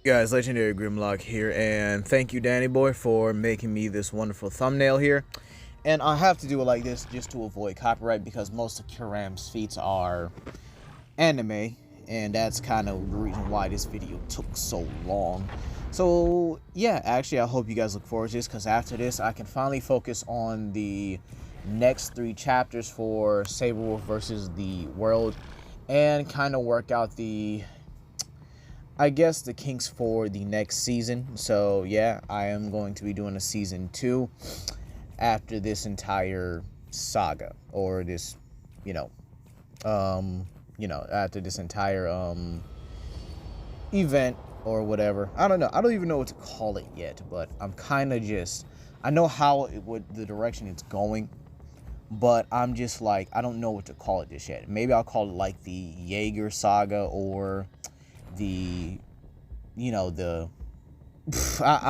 Guys, Legendary Grimlock here, and thank you, Danny Boy, for making me this wonderful thumbnail here. And I have to do it like this just to avoid copyright, because most of Kyurem's feats are anime, and that's kind of the reason why this video took so long. So yeah, actually I hope you guys look forward to this, because after this I can finally focus on the next 3 chapters for Saberwolf versus the World, and kind of work out the, I guess, the kinks for the next season. So yeah, I am going to be doing a season 2 after this entire saga, or this, after this entire event or whatever. I don't know. I don't even know what to call it yet, but I'm kind of just, I know how it would, the direction it's going, but I'm just like, I don't know what to call it just yet. Maybe I'll call it like the Jaeger saga, or the, I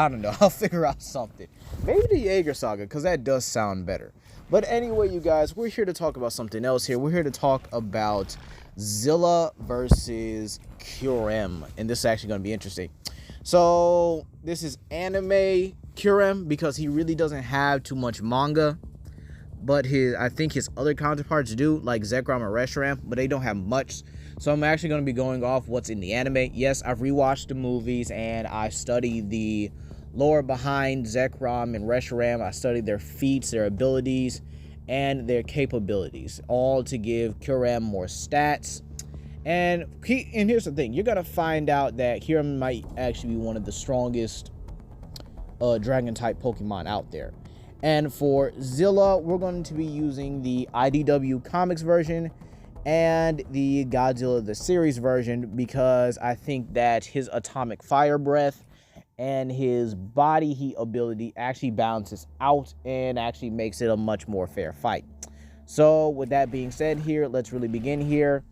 don't know. I'll figure out something. Maybe the Jaeger saga, because that does sound better. But anyway, you guys, we're here to talk about something else here. We're here to talk about Zilla versus Kyurem, and this is actually going to be interesting. So this is anime Kyurem, because he really doesn't have too much manga, but I think his other counterparts do, like Zekrom and Reshiram, but they don't have much. So I'm actually going to be going off what's in the anime. Yes, I've rewatched the movies, and I studied the lore behind Zekrom and Reshiram. I studied their feats, their abilities, and their capabilities, all to give Kyurem more stats. And here's the thing. You're going to find out that Kyurem might actually be one of the strongest dragon-type Pokemon out there. And for Zilla, we're going to be using the IDW Comics version and the Godzilla the series version, because I think that his atomic fire breath and his body heat ability actually balances out and actually makes it a much more fair fight. So with that being said here, let's really begin here.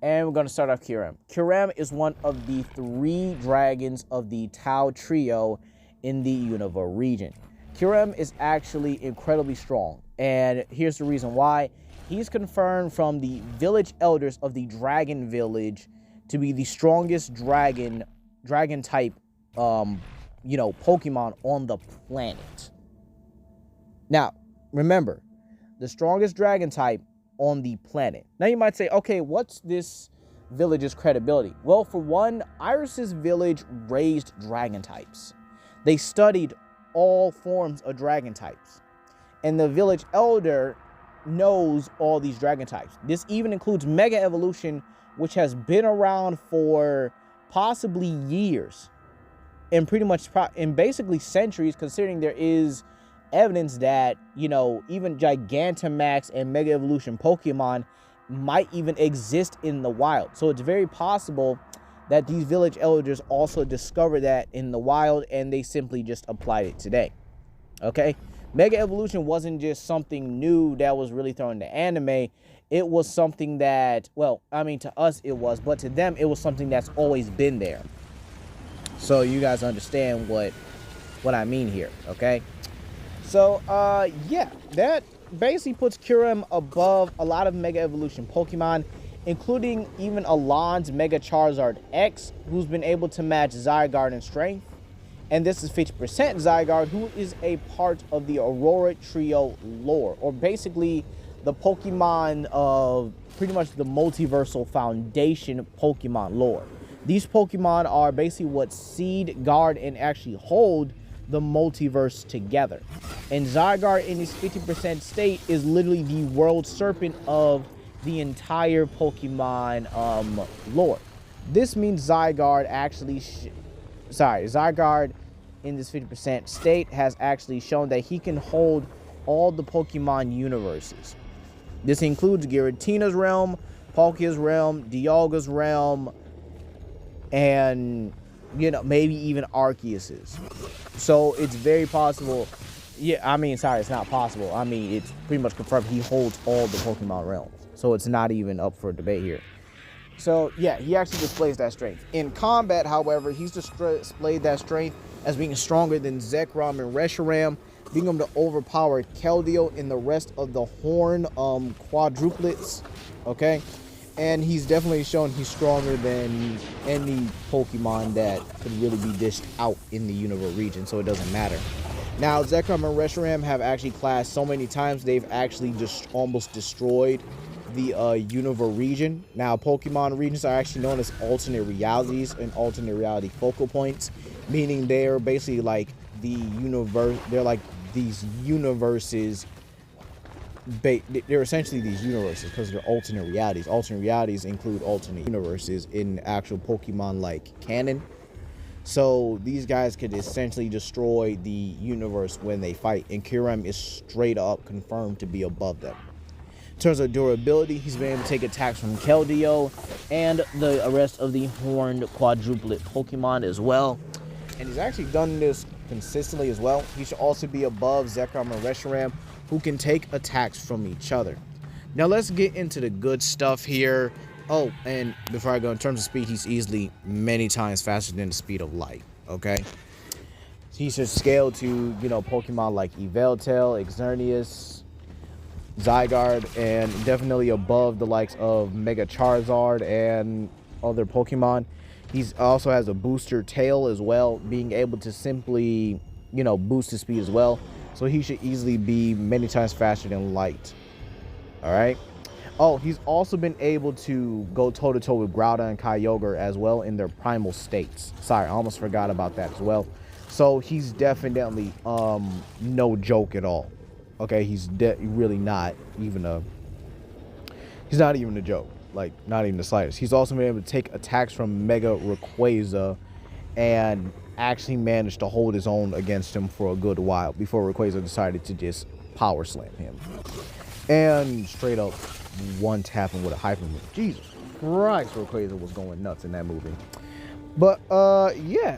And we're going to start off Kyurem. Kyurem is one of the 3 dragons of the Tau trio in the Unova region. Kyurem is actually incredibly strong, and here's the reason why. He's confirmed from the village elders of the dragon village to be the strongest dragon type Pokemon on the planet. Now, remember, the strongest dragon type on the planet. Now you might say, okay, what's this village's credibility? Well, for one, Iris's village raised dragon types. They studied all forms of dragon types, and the village elder knows all these dragon types. This even includes Mega Evolution, which has been around for possibly years, and pretty much in basically centuries, considering there is evidence that, even Gigantamax and Mega Evolution Pokemon might even exist in the wild. So it's very possible that these village elders also discovered that in the wild, and they simply just applied it today. Okay? Mega Evolution wasn't just something new that was really thrown into anime. It was something that, well, I mean, to us it was, but to them it was something that's always been there. So you guys understand what I mean here, okay? So, yeah, that basically puts Kyurem above a lot of Mega Evolution Pokemon, including even Alon's Mega Charizard X, who's been able to match Zygarde in strength. And this is 50% Zygarde, who is a part of the Aurora Trio lore, or basically the Pokemon of pretty much the multiversal foundation Pokemon lore. These Pokemon are basically what seed, guard, and actually hold the multiverse together. And Zygarde in its 50% state is literally the world serpent of the entire Pokemon lore. This means Zygarde actually, Zygarde in this 50% state has actually shown that he can hold all the Pokemon universes. This includes Giratina's realm, Palkia's realm, Dialga's realm, and maybe even Arceus's. So it's very possible. Yeah, I mean, sorry, it's not possible. I mean, it's pretty much confirmed he holds all the Pokemon realms. So it's not even up for debate here. So yeah, he actually displays that strength. In combat, however, he's displayed that strength as being stronger than Zekrom and Reshiram, being able to overpower Keldeo and the rest of the Horn quadruplets, okay? And he's definitely shown he's stronger than any Pokemon that could really be dished out in the Unova region, so it doesn't matter. Now, Zekrom and Reshiram have actually clashed so many times, they've actually just almost destroyed the Unova region. Now, Pokemon regions are actually known as alternate realities and alternate reality focal points, meaning they're basically like the universe, they're like these universes. They're essentially these universes because they're alternate realities. Alternate realities include alternate universes in actual Pokemon like canon. So these guys could essentially destroy the universe when they fight, and Kyurem is straight up confirmed to be above them. In terms of durability, he's been able to take attacks from Keldeo and the rest of the horned quadruplet Pokemon as well. And he's actually done this consistently as well. He should also be above Zekrom and Reshiram, who can take attacks from each other. Now let's get into the good stuff here. Oh, and before I go, in terms of speed, he's easily many times faster than the speed of light, okay? He should scale to, you know, Pokemon like Yveltal, Xerneas, Zygarde, and definitely above the likes of Mega Charizard and other Pokemon. He also has a booster tail as well, being able to simply, you know, boost his speed as well. So he should easily be many times faster than light. All right. Oh, he's also been able to go toe-to-toe with Groudon and Kyogre as well in their primal states. Sorry, I almost forgot about that as well. So he's definitely no joke at all. Okay, he's really not even a... He's not even a joke. Like, not even the slightest. He's also been able to take attacks from Mega Rayquaza and actually managed to hold his own against him for a good while before Rayquaza decided to just power slam him. And straight up one-tap him with a hyper move. Jesus Christ, Rayquaza was going nuts in that movie. But, yeah.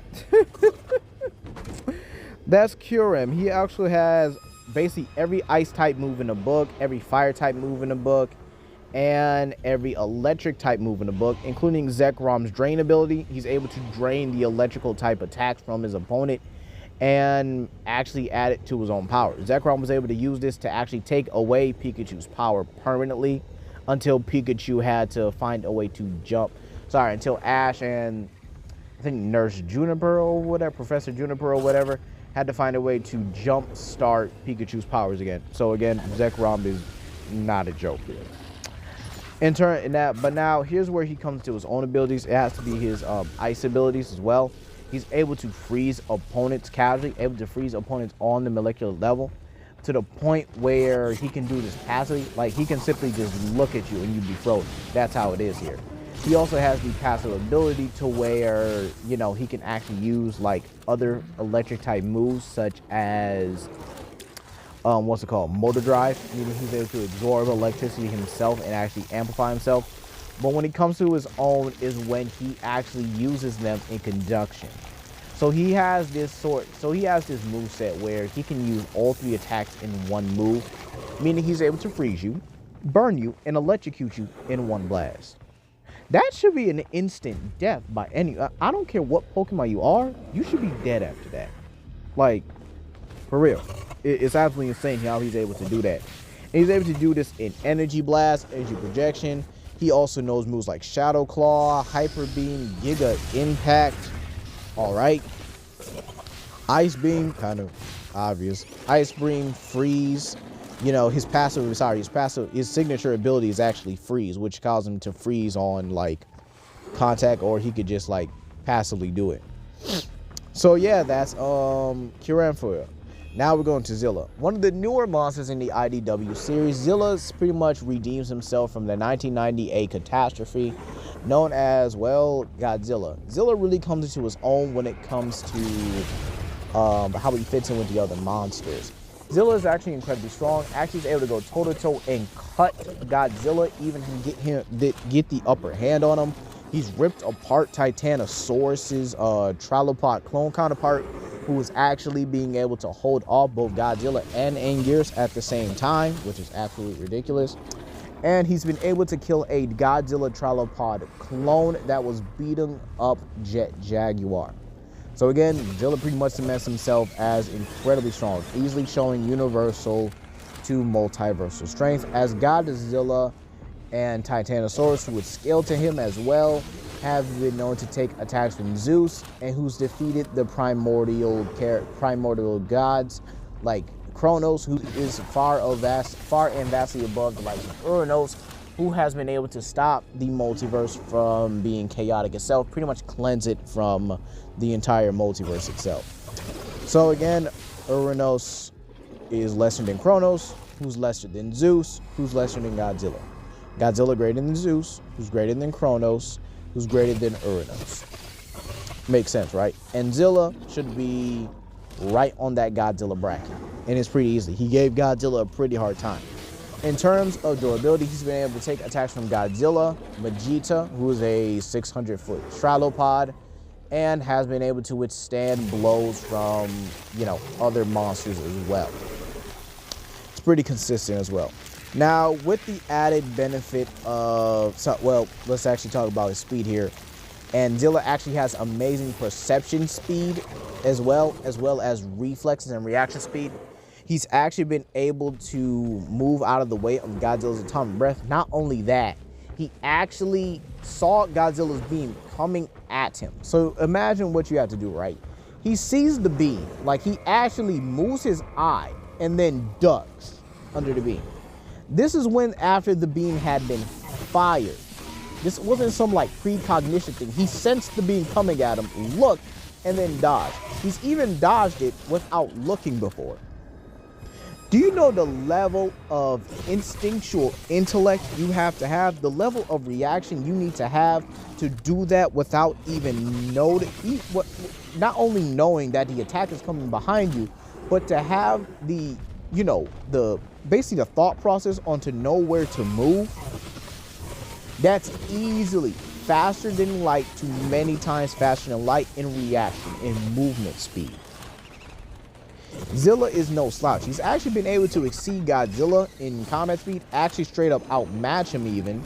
That's Kyurem. He actually has basically every ice-type move in the book, every fire-type move in the book, and every electric type move in the book, including Zekrom's drain ability. He's able to drain the electrical type attacks from his opponent and actually add it to his own power. Zekrom was able to use this to actually take away Pikachu's power permanently until Pikachu had to find a way to jump. Sorry, until Ash and I think Nurse Juniper or whatever, Professor Juniper or whatever, had to find a way to jump start Pikachu's powers again. So again, Zekrom is not a joke here. But now here's where he comes to his own abilities. It has to be his ice abilities as well. He's able to freeze opponents casually, able to freeze opponents on the molecular level to the point where he can do this passively. Like, he can simply just look at you and you'd be frozen. That's how it is here. He also has the passive ability to where, you know, he can actually use like other electric type moves such as what's it called? Motor drive, meaning he's able to absorb electricity himself and actually amplify himself. But when it comes to his own is when he actually uses them in conjunction. So he has this move set where he can use all three attacks in one move, meaning he's able to freeze you, burn you, and electrocute you in one blast. That should be an instant death by any... I don't care what Pokemon you are, you should be dead after that. Like, for real. It's absolutely insane how he's able to do that. And he's able to do this in Energy Blast, Energy Projection. He also knows moves like Shadow Claw, Hyper Beam, Giga Impact. Alright. Ice Beam, kind of obvious. Ice Beam, Freeze. You know, his signature ability is actually Freeze, which causes him to freeze on like contact, or he could just like passively do it. So yeah, that's Kyurem for you. Now we're going to Zilla. One of the newer monsters in the IDW series, Zilla pretty much redeems himself from the 1998 catastrophe known as, well, Godzilla. Zilla really comes into his own when it comes to how he fits in with the other monsters. Zilla is actually incredibly strong. Actually is able to go toe-to-toe and cut Godzilla, even get the upper hand on him. He's ripped apart Titanosaurus's Trilopod clone counterpart, who is actually being able to hold off both Godzilla and Anguirus at the same time, which is absolutely ridiculous. And he's been able to kill a Godzilla Trilopod clone that was beating up Jet Jaguar. So again, Zilla pretty much cements himself as incredibly strong, easily showing universal to multiversal strength, as Godzilla and Titanosaurus, who would scale to him as well, have been known to take attacks from Zeus, and who's defeated the primordial gods like Kronos, who is far and vastly above the likes of Uranos, who has been able to stop the multiverse from being chaotic itself, pretty much cleanse it from the entire multiverse itself. So again, Uranos is lesser than Kronos, who's lesser than Zeus, who's lesser than Godzilla. Godzilla greater than Zeus, who's greater than Kronos, who's greater than Uranos. Makes sense, right? And Zilla should be right on that Godzilla bracket. And it's pretty easy. He gave Godzilla a pretty hard time. In terms of durability, he's been able to take attacks from Godzilla, Vegeta, who is a 600-foot strilopod, and has been able to withstand blows from, other monsters as well. It's pretty consistent as well. Now, with the added benefit of, let's actually talk about his speed here. And Zilla actually has amazing perception speed as well as reflexes and reaction speed. He's actually been able to move out of the way of Godzilla's atomic breath. Not only that, he actually saw Godzilla's beam coming at him. So imagine what you have to do, right? He sees the beam, like he actually moves his eye and then ducks under the beam. This is when after the beam had been fired. This wasn't some like precognition thing. He sensed the beam coming at him, looked, and then dodged. He's even dodged it without looking before. Do you know the level of instinctual intellect you have to have? The level of reaction you need to have to do that without even not only knowing that the attack is coming behind you, but to have the basically the thought process on to know where to move. That's easily faster than light to many times faster than light in reaction, in movement speed. Zilla is no slouch. He's actually been able to exceed Godzilla in combat speed, actually straight up outmatch him even.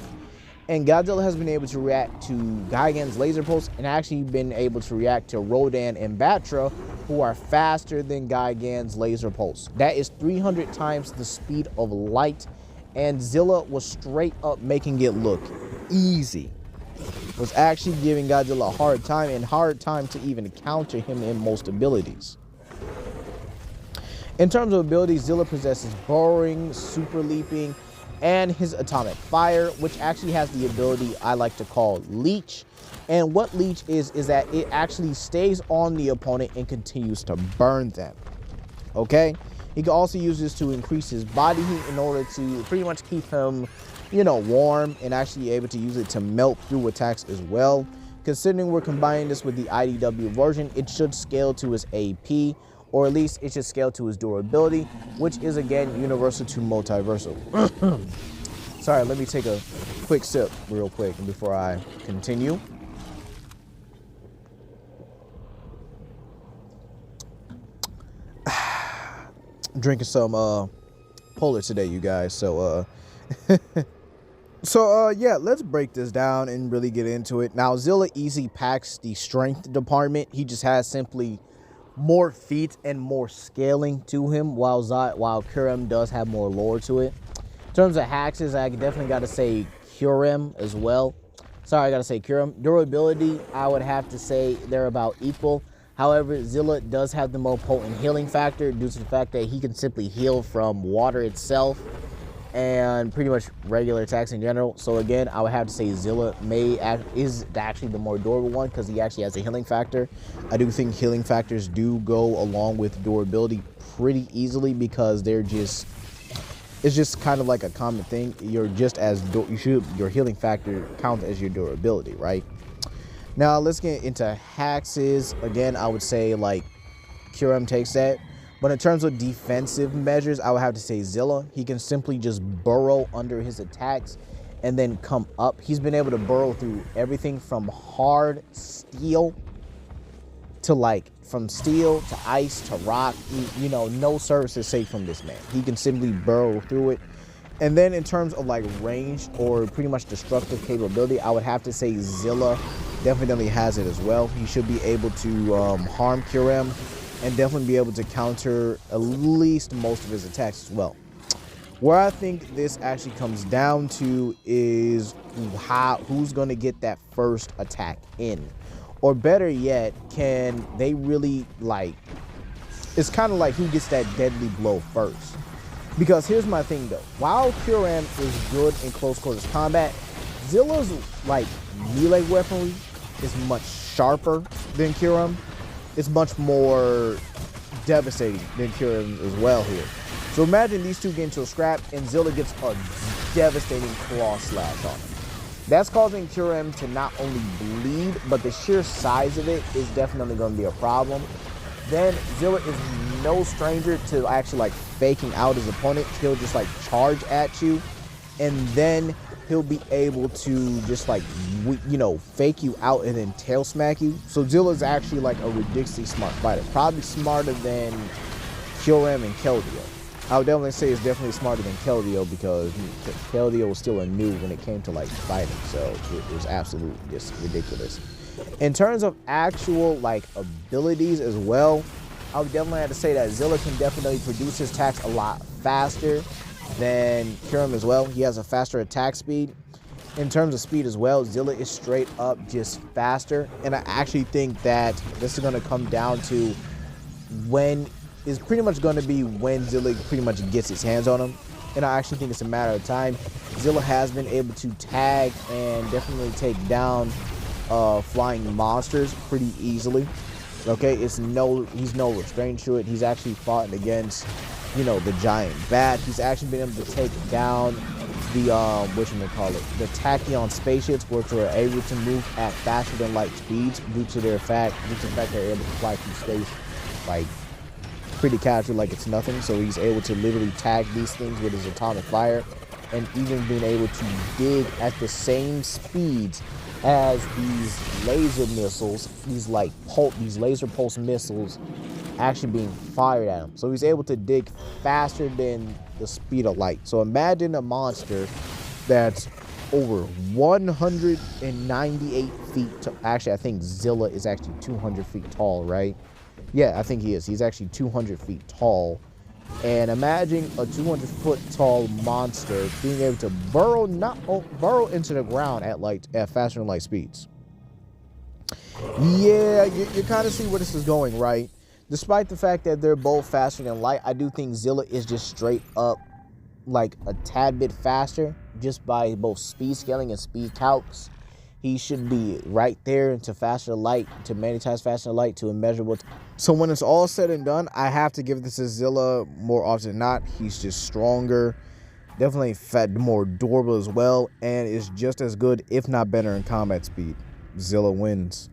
And Godzilla has been able to react to Gigan's laser pulse and actually been able to react to Rodan and Batra, who are faster than Gigan's laser pulse. That is 300 times the speed of light, and Zilla was straight up making it look easy. Was actually giving Godzilla a hard time to even counter him in most abilities. In terms of abilities, Zilla possesses burrowing, super leaping, and his atomic fire, which actually has the ability I like to call leech. And what leech is that it actually stays on the opponent and continues to burn them. Okay? He can also use this to increase his body heat in order to pretty much keep him, warm, and actually able to use it to melt through attacks as well. Considering we're combining this with the IDW version, it should scale to his AP, or at least it should scale to his durability, which is again universal to multiversal. Sorry, let me take a quick sip real quick before I continue. Drinking some Polar today, you guys. So yeah, let's break this down and really get into it. Now, Zilla easy packs the strength department. He just has simply more feet and more scaling to him, while Kyurem does have more lore to it. In terms of hexes, I definitely got to say Kyurem as well. Sorry, I got to say Kyurem. Durability, I would have to say they're about equal. However, Zilla does have the more potent healing factor due to the fact that he can simply heal from water itself and pretty much regular attacks in general. So again, I would have to say Zilla is actually the more durable one because he actually has a healing factor. I do think healing factors do go along with durability pretty easily because it's just kind of like a common thing. Your healing factor counts as your durability, right? Now let's get into hexes. Again, I would say like Kyurem takes that. But in terms of defensive measures, I would have to say Zilla. He can simply just burrow under his attacks and then come up. He's been able to burrow through everything from hard steel to from steel to ice to rock. No surface is safe from this man. He can simply burrow through it. And then in terms of range or pretty much destructive capability, I would have to say Zilla definitely has it as well. He should be able to harm Kyurem and definitely be able to counter at least most of his attacks as well. Where I think this actually comes down to is who's going to get that first attack in. Or better yet, can they really, like, it's kind of like who gets that deadly blow first. Because here's my thing though, while Kyurem is good in close quarters combat, Zilla's like melee weaponry is much sharper than Kyurem. It's much more devastating than Kyurem as well here. So imagine these two get into a scrap and Zilla gets a devastating claw slash on him. That's causing Kyurem to not only bleed, but the sheer size of it is definitely going to be a problem. Then Zilla is no stranger to actually like faking out his opponent. He'll just like charge at you, and then he'll be able to just like, you know, fake you out and then tail smack you. So Zilla's actually like a ridiculously smart fighter, probably smarter than Kyurem and Keldeo. I would definitely say it's definitely smarter than Keldeo, because Keldeo was still a noob when it came to like fighting, so it was absolutely just ridiculous. In terms of actual like abilities as well, I would definitely have to say that Zilla can definitely produce his attacks a lot faster than Kyurem as well. He has a faster attack speed. In terms of speed as well, Zilla is straight up just faster, and I actually think that this is going to come down to when Zilla pretty much gets his hands on him. And I actually think it's a matter of time. Zilla has been able to tag and definitely take down flying monsters pretty easily. Okay, he's no restraint to it. He's actually fought against, you know, the giant bat. He's actually been able to take down the the tachyon spaceships, which were able to move at faster than light speeds due to the fact they're able to fly through space like pretty casual, like it's nothing. So he's able to literally tag these things with his atomic fire, and even being able to dig at the same speeds as these laser missiles, these laser pulse missiles actually being fired at him. So he's able to dig faster than the speed of light. So imagine a monster that's over 198 feet tall. Actually, I think Zilla is actually 200 feet tall, right? Yeah, I think he is. He's actually 200 feet tall. And imagine a 200-foot tall monster being able to burrow into the ground at faster than light speeds. Yeah, you kind of see where this is going, right? Despite the fact that they're both faster than light, I do think Zilla is just straight up like a tad bit faster, just by both speed scaling and speed calcs. He should be right there into faster light, to many times faster light, to immeasurable. So when it's all said and done, I have to give this to Zilla more often than not. He's just stronger, definitely more durable as well, and is just as good, if not better, in combat speed. Zilla wins.